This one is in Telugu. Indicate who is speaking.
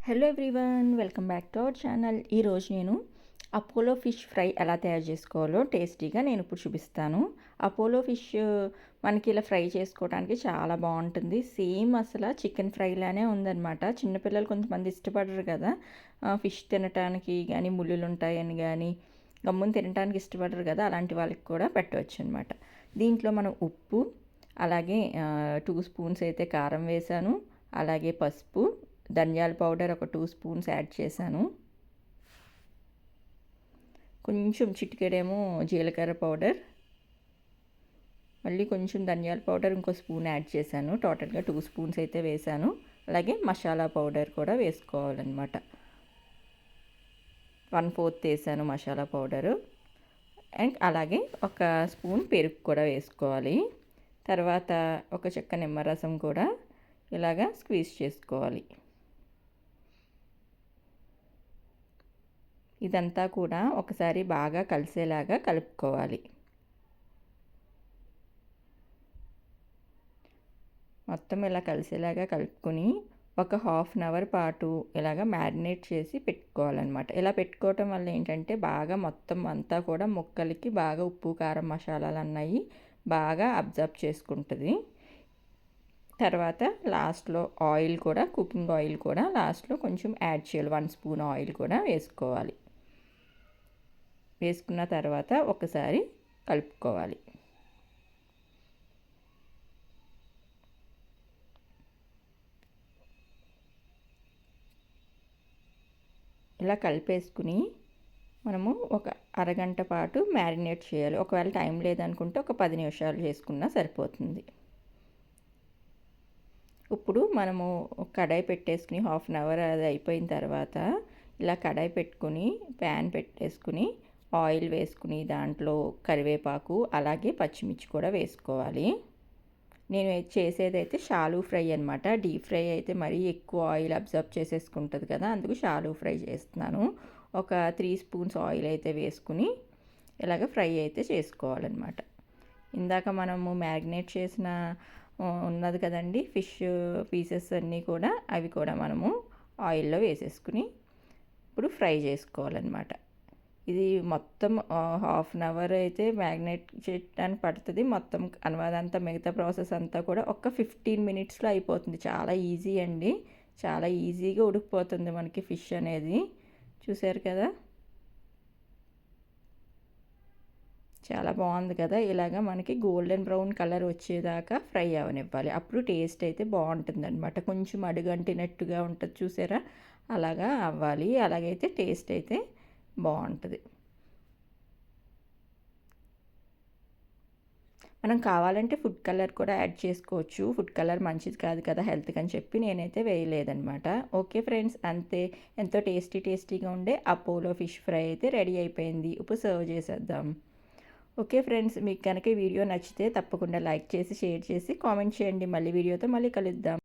Speaker 1: Hello everyone, welcome back to our channel. ఈరోజు నేను అపోలో ఫిష్ ఫ్రై ఎలా తయారు చేసుకోవాలో టేస్టీగా నేను ఇప్పుడు చూపిస్తాను. అపోలో ఫిష్ మనకి ఇలా ఫ్రై చేసుకోవడానికి చాలా బాగుంటుంది. సేమ్ అసలు చికెన్ ఫ్రైలానే ఉందన్నమాట. చిన్నపిల్లలు కొంతమంది ఇష్టపడరు కదా ఫిష్ తినటానికి, కానీ ముళ్ళులు ఉంటాయని కానీ గమ్మున తినడానికి ఇష్టపడరు కదా, అలాంటి వాళ్ళకి కూడా పెట్టవచ్చు అనమాట. దీంట్లో మనం ఉప్పు, అలాగే 2 స్పూన్స్ అయితే కారం వేసాను, అలాగే పసుపు, ధనియాల పౌడర్ ఒక 2 స్పూన్స్ యాడ్ చేశాను. కొంచెం చిటికెడేమో జీలకర్ర పౌడర్, మళ్ళీ కొంచెం ధనియాల పౌడర్ ఇంకో స్పూన్ యాడ్ చేశాను. టోటల్గా 2 స్పూన్స్ అయితే వేశాను. అలాగే మసాలా పౌడర్ కూడా వేసుకోవాలన్నమాట. 1/4 వేసాను మసాలా పౌడరు. అండ్ అలాగే ఒక స్పూన్ పెరుగు కూడా వేసుకోవాలి. తర్వాత ఒక చెక్క నిమ్మరసం కూడా ఇలాగా స్క్వీజ్ చేసుకోవాలి. ఇదంతా కూడా ఒకసారి బాగా కలిసేలాగా కలుపుకోవాలి. మొత్తం ఇలా కలిసేలాగా కలుపుకొని ఒక హాఫ్ అన్ అవర్ పాటు ఇలాగ మ్యారినేట్ చేసి పెట్టుకోవాలన్నమాట. ఇలా పెట్టుకోవటం వల్ల ఏంటంటే బాగా మొత్తం అంతా కూడా ముక్కలకి బాగా ఉప్పు, కారం, మసాలాలు అన్నవి బాగా అబ్జర్వ్ చేసుకుంటుంది. తర్వాత లాస్ట్లో ఆయిల్ కూడా, కుకింగ్ ఆయిల్ కూడా లాస్ట్లో కొంచెం యాడ్ చేయాలి. 1 స్పూన్ ఆయిల్ కూడా వేసుకోవాలి. వేసుకున్న తర్వాత ఒకసారి కలుపుకోవాలి. ఇలా కలిపేసుకుని మనము ఒక అరగంట పాటు మ్యారినేట్ చేయాలి. ఒకవేళ టైం లేదనుకుంటే ఒక 10 నిమిషాలు చేసుకున్నా సరిపోతుంది. ఇప్పుడు మనము కడాయి పెట్టేసుకుని హాఫ్ అన్ అవర్ అది అయిపోయిన తర్వాత ఇలా కడాయి పెట్టుకుని ప్యాన్ పెట్టేసుకుని ఆయిల్ వేసుకుని దాంట్లో కరివేపాకు, అలాగే పచ్చిమిర్చి కూడా వేసుకోవాలి. నేను చేసేదైతే షాలు ఫ్రై అనమాట. డీప్ ఫ్రై అయితే మరీ ఎక్కువ ఆయిల్ అబ్జర్వ్ చేసేసుకుంటుంది కదా, అందుకు షాలు ఫ్రై చేస్తున్నాను. ఒక 3 స్పూన్స్ ఆయిల్ అయితే వేసుకుని ఇలాగ ఫ్రై అయితే చేసుకోవాలన్నమాట. ఇందాక మనము మ్యారినేట్ చేసిన ఉన్నది కదండి ఫిష్ పీసెస్ అన్నీ కూడా, అవి కూడా మనము ఆయిల్లో వేసేసుకుని ఇప్పుడు ఫ్రై చేసుకోవాలన్నమాట. ఇది మొత్తం హాఫ్ అన్ అవర్ అయితే మ్యారినేట్ చేయడానికి పడుతుంది. మొత్తం అదంతా మిగతా ప్రాసెస్ అంతా కూడా ఒక 15 మినిట్స్లో అయిపోతుంది. చాలా ఈజీ అండి, చాలా ఈజీగా ఉడికిపోతుంది మనకి ఫిష్ అనేది. చూసారు కదా, చాలా బాగుంది కదా. ఇలాగ మనకి గోల్డెన్ బ్రౌన్ కలర్ వచ్చేదాకా ఫ్రై అవనివ్వాలి. అప్పుడు టేస్ట్ అయితే బాగుంటుంది అనమాట. కొంచెం అడుగంటినట్టుగా ఉంటుంది చూసారా, అలాగా అవ్వాలి. అలాగైతే టేస్ట్ అయితే బాగుంటుంది. మనం కావాలంటే ఫుడ్ కలర్ కూడా యాడ్ చేసుకోవచ్చు. ఫుడ్ కలర్ మంచిది కాదు కదా హెల్త్కి అని చెప్పి నేనైతే వేయలేదనమాట. ఓకే ఫ్రెండ్స్, అంతే. ఎంతో టేస్టీగా ఉండే అపోలో ఫిష్ ఫ్రై అయితే రెడీ అయిపోయింది. ఇప్పుడు సర్వ్ చేసేద్దాం. ఓకే ఫ్రెండ్స్, మీకు కనుక ఈ వీడియో నచ్చితే తప్పకుండా లైక్ చేసి, షేర్ చేసి, కామెంట్ చేయండి. మళ్ళీ వీడియోతో మళ్ళీ కలుద్దాం.